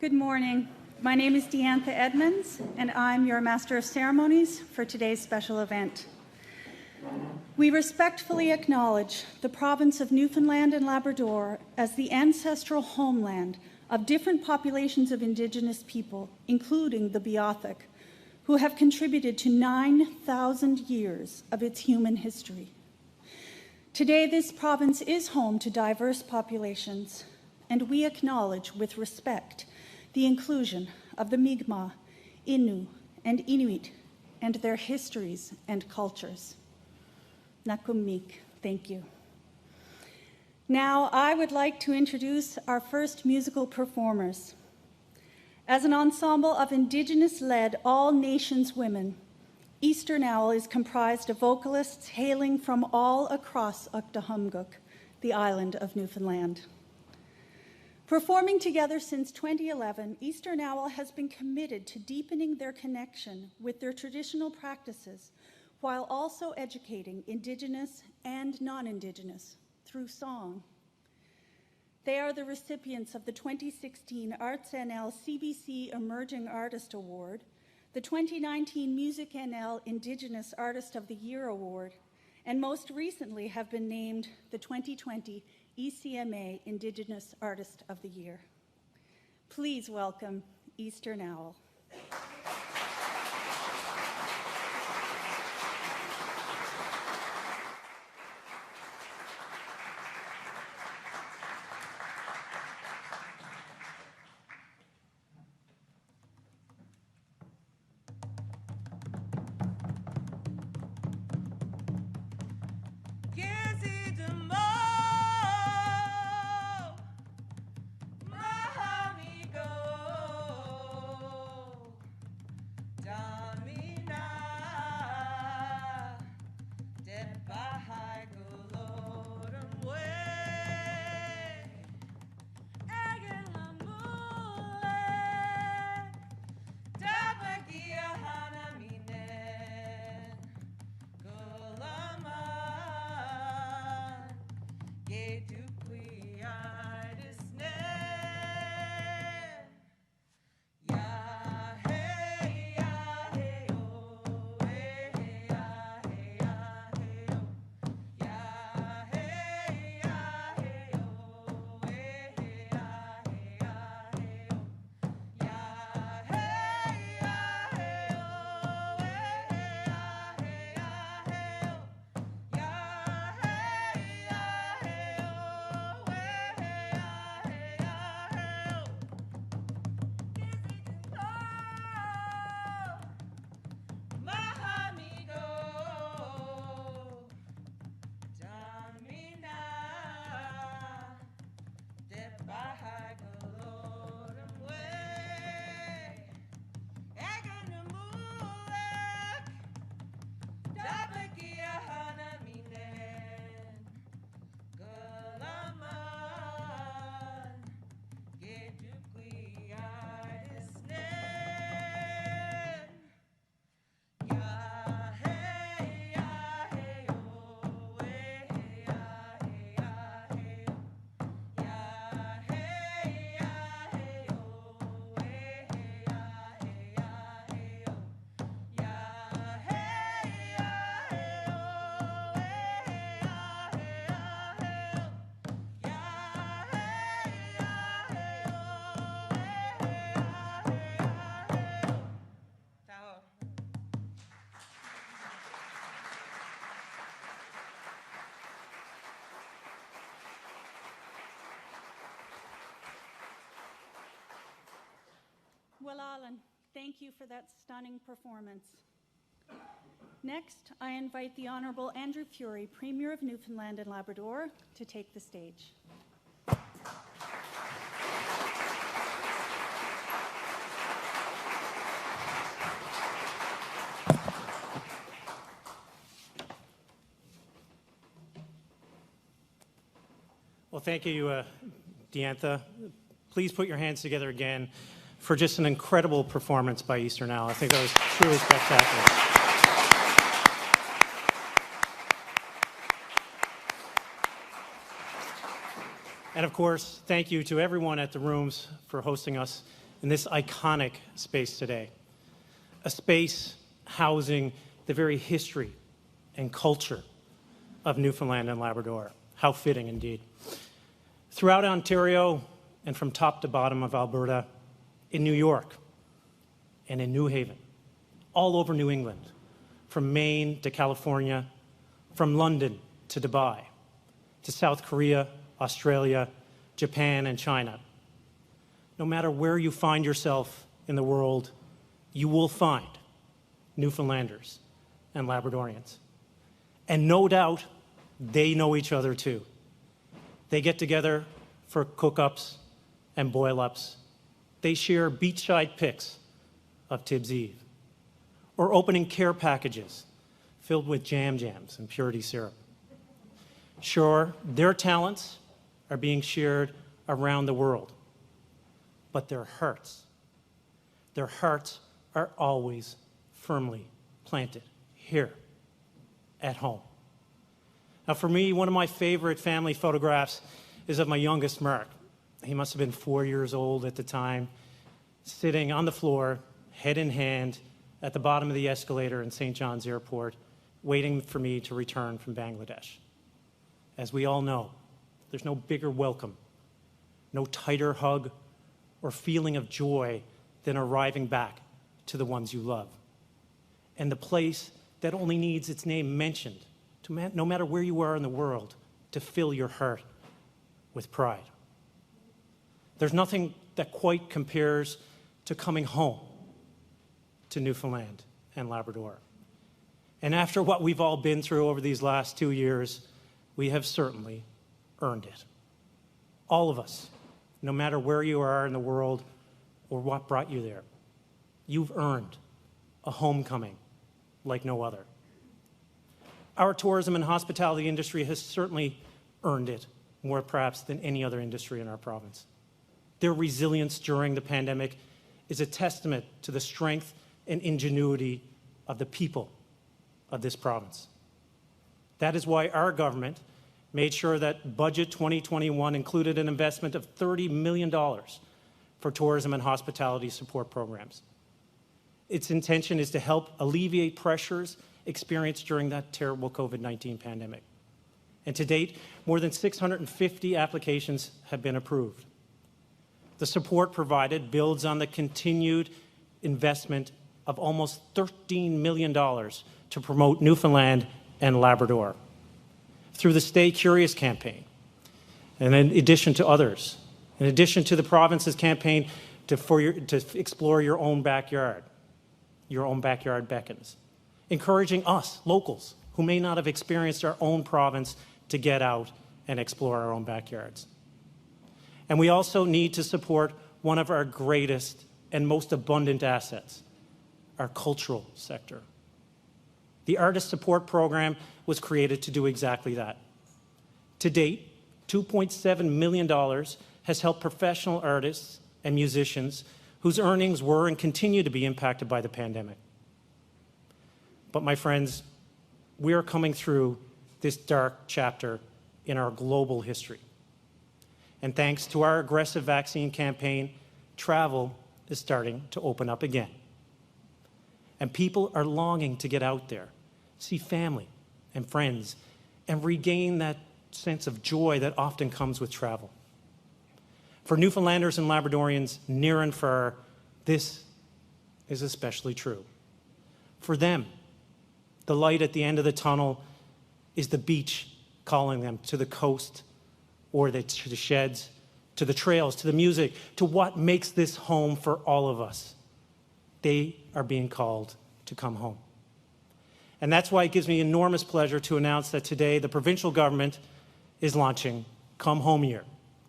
Good morning. My name is Deantha Edmonds, and I'm your Master of Ceremonies for today's special event. We respectfully acknowledge the province of Newfoundland and Labrador as the ancestral homeland of different populations of Indigenous people, including the Beothuk, who have contributed to 9,000 years of its human history. Today, this province is home to diverse populations, and we acknowledge with respect the inclusion of the Mi'kmaq, Innu, and Inuit, and their histories and cultures. Nakumik, thank you. Now, I would like to introduce our first musical performers. As an ensemble of Indigenous-led all-nations women, Eastern Owl is comprised of vocalists hailing from all across Uktuhamguk, the island of Newfoundland. Performing together since 2011, Eastern Owl has been committed to deepening their connection with their traditional practices while also educating Indigenous and non-Indigenous through song. They are the recipients of the 2016 Arts NL CBC Emerging Artist Award, the 2019 Music NL Indigenous Artist of the Year Award, and most recently have been named the 2020 ECMA Indigenous Artist of the Year. Please welcome Eastern Owl. Well, Alan, thank you for that stunning performance. Next, I invite the Honourable Andrew Furey, Premier of Newfoundland and Labrador, to take the stage. Well, thank you, Deantha. Please put your hands together again for just an incredible performance by Eastern Owl. I think that was truly spectacular. And of course, thank you to everyone at the rooms for hosting us in this iconic space today, a space housing the very history and culture of Newfoundland and Labrador. How fitting indeed. Throughout Ontario and from top to bottom of Alberta, in New York and in New Haven, all over New England, from Maine to California, from London to Dubai, to South Korea, Australia, Japan, and China. No matter where you find yourself in the world, you will find Newfoundlanders and Labradorians. And no doubt, they know each other too. They get together for cook-ups and boil-ups. They share beachside pics of Tibbs Eve, or opening care packages filled with jams and purity syrup. Sure, their talents are being shared around the world, but their hearts are always firmly planted here at home. Now for me, one of my favorite family photographs is of my youngest, Mark. He must have been 4 years old at the time, sitting on the floor, head in hand, at the bottom of the escalator in St. John's Airport, waiting for me to return from Bangladesh. As we all know, there's no bigger welcome, no tighter hug or feeling of joy than arriving back to the ones you love. And the place that only needs its name mentioned, no matter where you are in the world, to fill your heart with pride. There's nothing that quite compares to coming home to Newfoundland and Labrador. And after what we've all been through over these last 2 years, we have certainly earned it. All of us, no matter where you are in the world or what brought you there, you've earned a homecoming like no other. Our tourism and hospitality industry has certainly earned it more perhaps than any other industry in our province. Their resilience during the pandemic is a testament to the strength and ingenuity of the people of this province. That is why our government made sure that Budget 2021 included an investment of $30 million for tourism and hospitality support programs. Its intention is to help alleviate pressures experienced during that terrible COVID-19 pandemic. And to date, more than 650 applications have been approved. The support provided builds on the continued investment of almost $13 million to promote Newfoundland and Labrador through the Stay Curious campaign, and in addition to others, in addition to the province's campaign to explore your own backyard beckons, encouraging us, locals, who may not have experienced our own province, to get out and explore our own backyards. And we also need to support one of our greatest and most abundant assets, our cultural sector. The Artist Support Program was created to do exactly that. To date, $2.7 million has helped professional artists and musicians whose earnings were and continue to be impacted by the pandemic. But my friends, we are coming through this dark chapter in our global history. And thanks to our aggressive vaccine campaign, travel is starting to open up again. And people are longing to get out there, see family and friends, and regain that sense of joy that often comes with travel. For Newfoundlanders and Labradorians near and far, this is especially true. For them, the light at the end of the tunnel is the beach calling them to the coast, or to the sheds, to the trails, to the music, to what makes this home for all of us. They are being called to come home. And that's why it gives me enormous pleasure to announce that today the provincial government is launching Come Home Year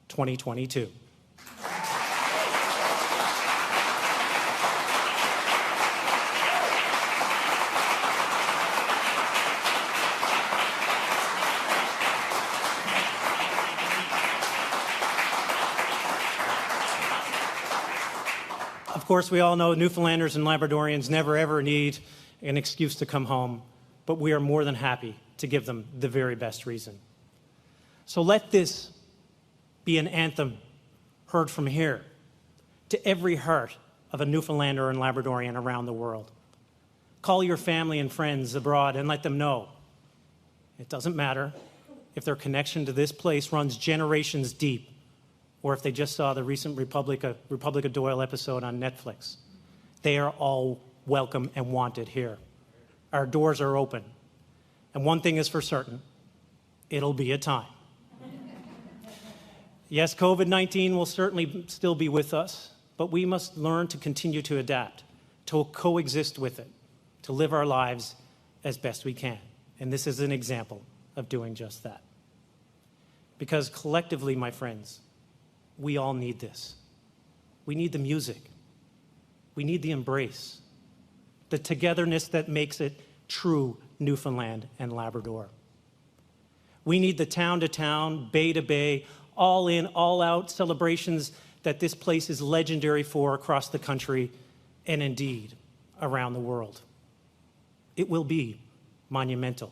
2022. Of course, we all know Newfoundlanders and Labradorians never ever need an excuse to come home, but we are more than happy to give them the very best reason. So let this be an anthem heard from here to every heart of a Newfoundlander and Labradorian around the world. Call your family and friends abroad and let them know. It doesn't matter if their connection to this place runs generations deep, or if they just saw the recent Republic of Doyle episode on Netflix. They are all welcome and wanted here. Our doors are open. And one thing is for certain, it'll be a time. Yes, COVID-19 will certainly still be with us, but we must learn to continue to adapt, to coexist with it, to live our lives as best we can. And this is an example of doing just that. Because collectively, my friends, we all need this. We need the music. We need the embrace, the togetherness that makes it true Newfoundland and Labrador. We need the town-to-town, bay-to-bay, all-in, all-out celebrations that this place is legendary for across the country and indeed around the world. It will be monumental.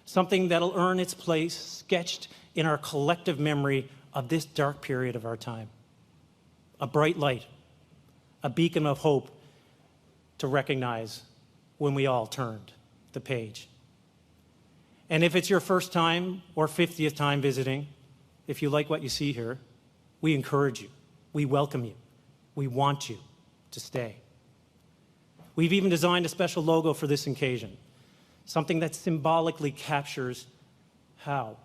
Something that'll earn its place sketched in our collective memory of this dark period of our time. A bright light, a beacon of hope to recognize when we all turned the page. And if it's your first time or 50th time visiting, if you like what you see here, we encourage you, we welcome you, we want you to stay. We've even designed a special logo for this occasion, something that symbolically captures how,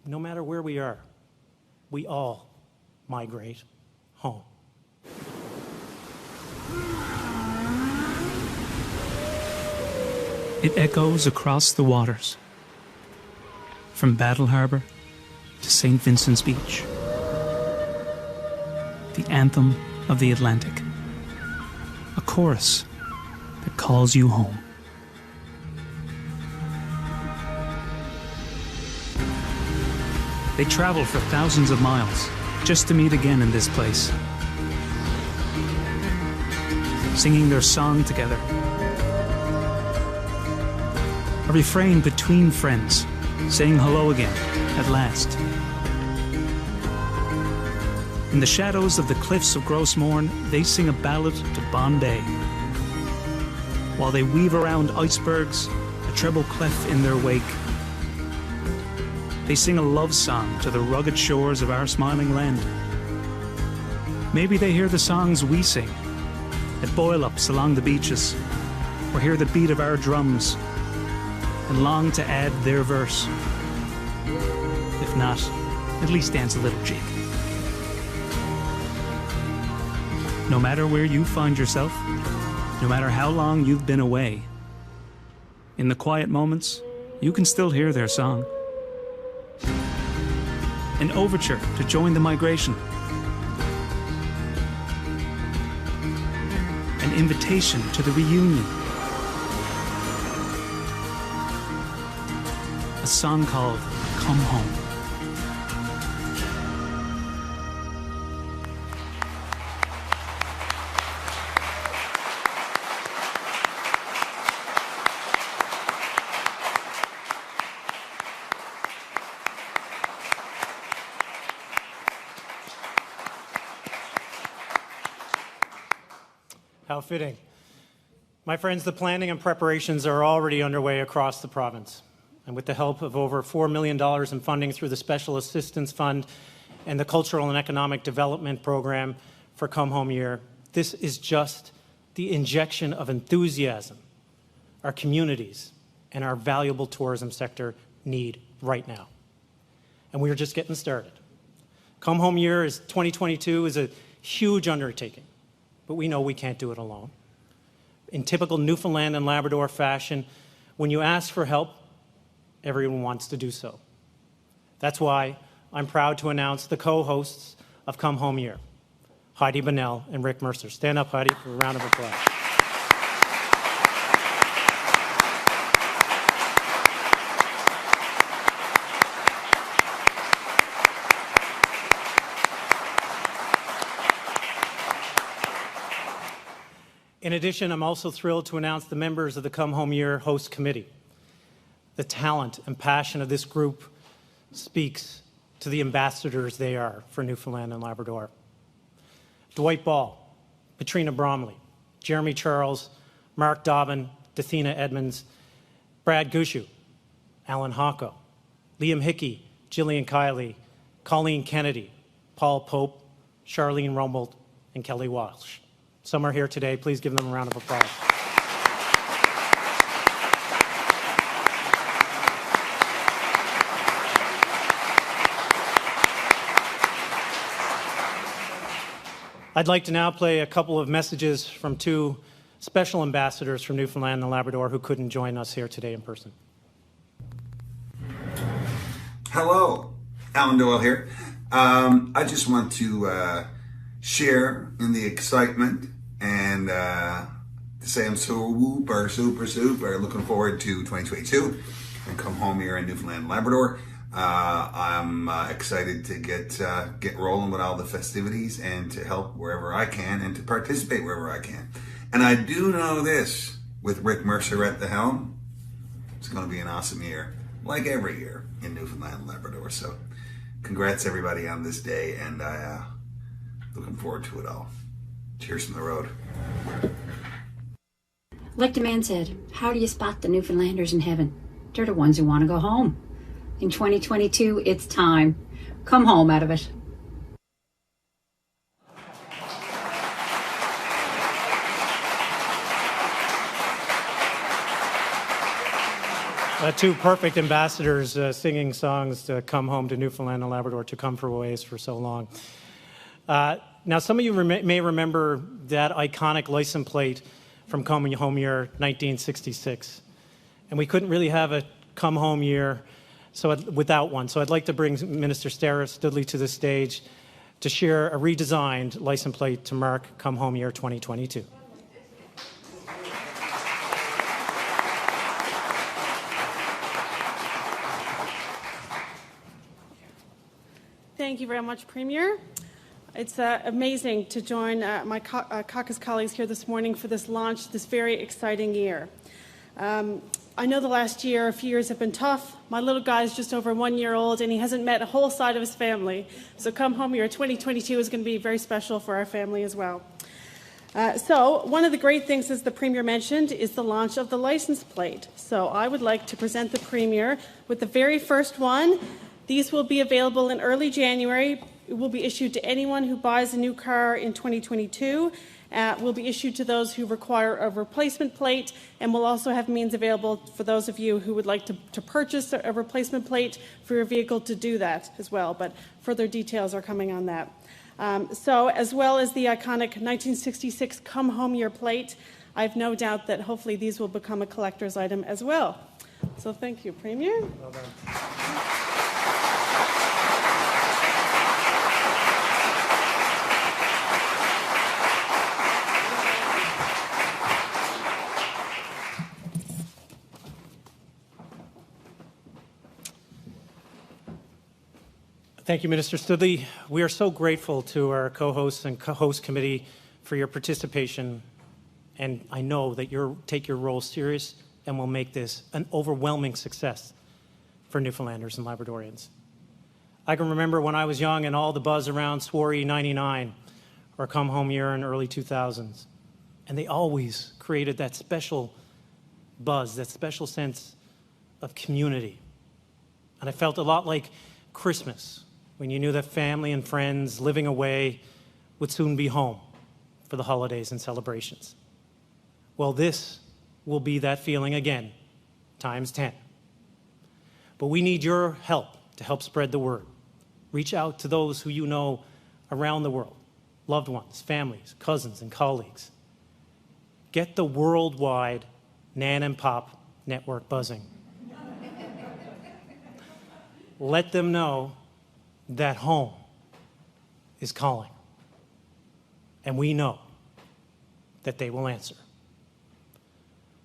no matter where we are, we all migrate home. It echoes across the waters, from Battle Harbour to St. Vincent's Beach. The anthem of the Atlantic, a chorus that calls you home. They travel for thousands of miles just to meet again in this place, singing their song together. A refrain between friends, saying hello again at last. In the shadows of the cliffs of Grossmorn, they sing a ballad to Bombay. While they weave around icebergs, a treble clef in their wake. They sing a love song to the rugged shores of our smiling land. Maybe they hear the songs we sing at boil-ups along the beaches, or hear the beat of our drums and long to add their verse. If not, at least dance a little jig. No matter where you find yourself, no matter how long you've been away, in the quiet moments, you can still hear their song. An overture to join the migration. An invitation to the reunion. A song called Come Home. How fitting. My friends, the planning and preparations are already underway across the province. And with the help of over $4 million in funding through the Special Assistance Fund and the Cultural and Economic Development Program for Come Home Year, this is just the injection of enthusiasm our communities and our valuable tourism sector need right now. And we are just getting started. Come Home Year 2022 is a huge undertaking, but we know we can't do it alone. In typical Newfoundland and Labrador fashion, when you ask for help, everyone wants to do so. That's why I'm proud to announce the co-hosts of Come Home Year, Heidi Bonnell and Rick Mercer. Stand up, Heidi, for a round of applause. In addition, I'm also thrilled to announce the members of the Come Home Year Host Committee. The talent and passion of this group speaks to the ambassadors they are for Newfoundland and Labrador. Dwight Ball, Katrina Bromley, Jeremy Charles, Mark Dobbin, Dathina Edmonds, Brad Gushu, Alan Hocko, Liam Hickey, Gillian Kiley, Colleen Kennedy, Paul Pope, Charlene Rumbold, and Kelly Walsh. Some are here today. Please give them a round of applause. I'd like to now play a couple of messages from two special ambassadors from Newfoundland and Labrador who couldn't join us here today in person. Hello, Alan Doyle here. I just want to share in the excitement and to say I'm super looking forward to 2022 and come home here in Newfoundland and Labrador. I'm excited to get rolling with all the festivities and to help wherever I can and to participate wherever I can. And I do know this, with Rick Mercer at the helm, it's going to be an awesome year, like every year in Newfoundland and Labrador. So congrats everybody on this day, and looking forward to it all. Cheers from the road. Like the man said, how do you spot the Newfoundlanders in heaven? They're the ones who want to go home. In 2022, it's time. Come home out of it. Two perfect ambassadors singing songs to come home to Newfoundland and Labrador, to come for ways for so long. Now, some of you may remember that iconic license plate from Come Home Year 1966. And we couldn't really have a come home year without one. So I'd like to bring Minister Sarah Stoodley to the stage to share a redesigned license plate to mark Come Home Year 2022. Thank you very much, Premier. It's amazing to join my caucus colleagues here this morning for this launch, this very exciting year. I know the last year, a few years have been tough. My little guy is just over 1 year old and he hasn't met a whole side of his family. So Come Home Year 2022 is going to be very special for our family as well. So one of the great things, as the Premier mentioned, is the launch of the license plate. So I would like to present the Premier with the very first one. These will be available in early January. It will be issued to anyone who buys a new car in 2022. Will be issued to those who require a replacement plate, and we'll also have means available for those of you who would like to purchase a replacement plate for your vehicle to do that as well, but further details are coming on that. So as well as the iconic 1966 Come Home Year plate, I have no doubt that hopefully these will become a collector's item as well. So thank you, Premier. Well done. Thank you, Minister Stoodley. We are so grateful to our co-hosts and co-host committee for your participation, and I know that you'll take your role serious and will make this an overwhelming success for Newfoundlanders and Labradorians. I can remember when I was young and all the buzz around Furey 99 or Come Home Year in early 2000s, and they always created that special buzz, that special sense of community. And I felt a lot like Christmas, when you knew that family and friends living away would soon be home for the holidays and celebrations. Well, this will be that feeling again, times 10. But we need your help to help spread the word. Reach out to those who you know around the world, loved ones, families, cousins, and colleagues. Get the worldwide Nan and Pop network buzzing. Let them know that home is calling. And we know that they will answer.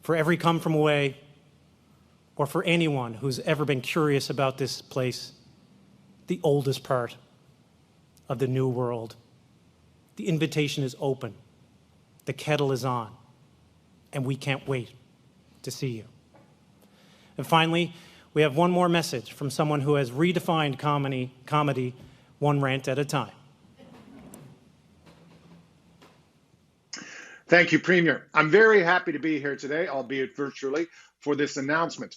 For every come from away, or for anyone who's ever been curious about this place, the oldest part of the new world, the invitation is open, the kettle is on, and we can't wait to see you. And finally, we have one more message from someone who has redefined comedy one rant at a time. Thank you, Premier. I'm very happy to be here today, albeit virtually, for this announcement.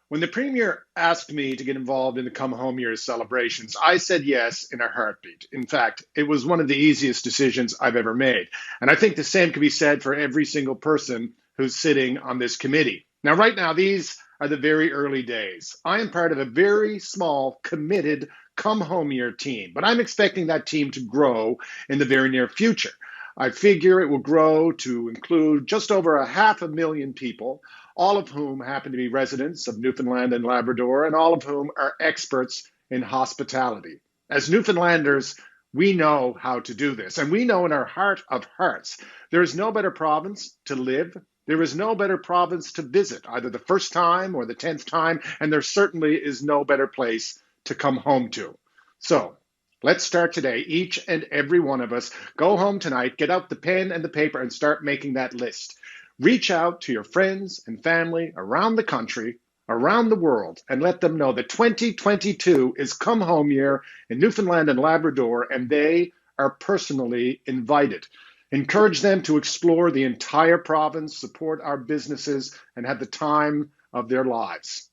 When the Premier asked me to get involved in the Come Home Years celebrations, I said yes in a heartbeat. In fact, it was one of the easiest decisions I've ever made. And I think the same can be said for every single person who's sitting on this committee. Now, right now, these are the very early days. I am part of a very small, committed Come Home Year team, but I'm expecting that team to grow in the very near future. I figure it will grow to include just over 500,000 people, all of whom happen to be residents of Newfoundland and Labrador, and all of whom are experts in hospitality. As Newfoundlanders, we know how to do this, and we know in our heart of hearts there is no better province to live. There is no better province to visit, either the first time or the 10th time, and there certainly is no better place to come home to. So, let's start today. Each and every one of us go home tonight, get out the pen and the paper, and start making that list. Reach out to your friends and family around the country, around the world, and let them know that 2022 is Come Home Year in Newfoundland and Labrador, and they are personally invited. Encourage them to explore the entire province, support our businesses, and have the time of their lives.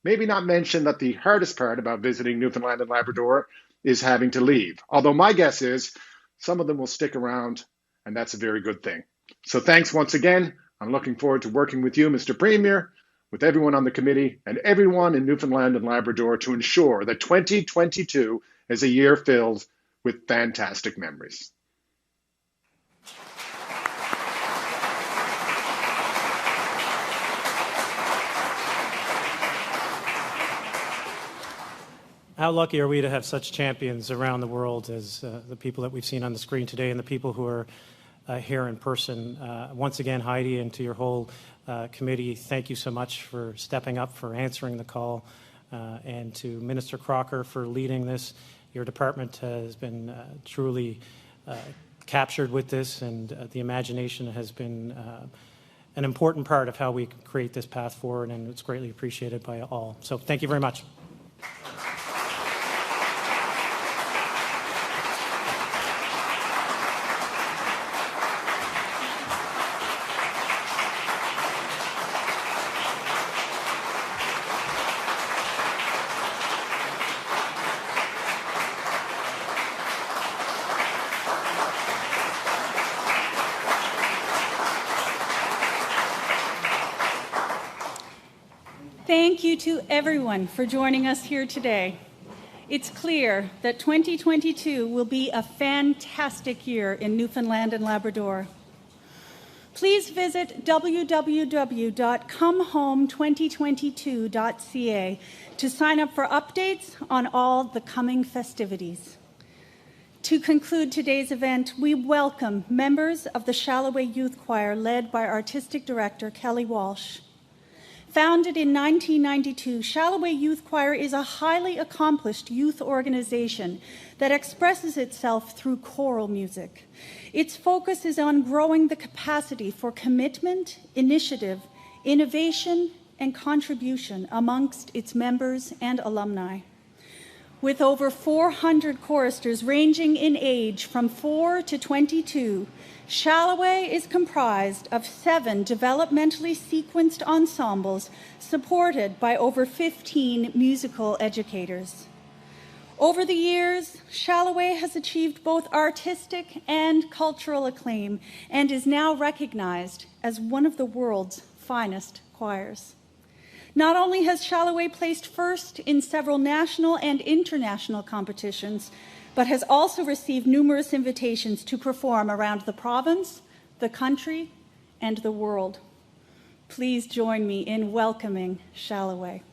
Maybe not mention that the hardest part about visiting Newfoundland and Labrador is having to leave. Although my guess is some of them will stick around, and that's a very good thing. So thanks once again. I'm looking forward to working with you, Mr. Premier, with everyone on the committee, and everyone in Newfoundland and Labrador to ensure that 2022 is a year filled with fantastic memories. How lucky are we to have such champions around the world as the people that we've seen on the screen today and the people who are here in person. Once again, Heidi, and to your whole committee, thank you so much for stepping up, for answering the call, and to Minister Crocker for leading this. Your department has been truly captured with this, and the imagination has been an important part of how we create this path forward, and it's greatly appreciated by all. So thank you very much. Thank you to everyone for joining us here today. It's clear that 2022 will be a fantastic year in Newfoundland and Labrador. Please visit www.comehome2022.ca to sign up for updates on all the coming festivities. To conclude today's event, we welcome members of the Shalloway Youth Choir led by Artistic Director Kelly Walsh. Founded in 1992, Shalloway Youth Choir is a highly accomplished youth organization that expresses itself through choral music. Its focus is on growing the capacity for commitment, initiative, innovation, and contribution amongst its members and alumni. With over 400 choristers ranging in age from 4 to 22, Shalloway is comprised of 7 developmentally sequenced ensembles supported by over 15 musical educators. Over the years, Shalloway has achieved both artistic and cultural acclaim and is now recognized as one of the world's finest choirs. Not only has Shalloway placed first in several national and international competitions, but has also received numerous invitations to perform around the province, the country, and the world. Please join me in welcoming Shalloway.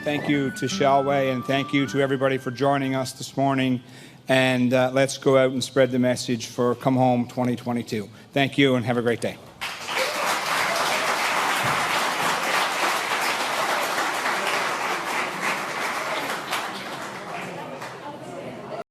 Thank you to Shalway, and thank you to everybody for joining us this morning. And let's go out and spread the message for Come Home 2022. Thank you, and have a great day.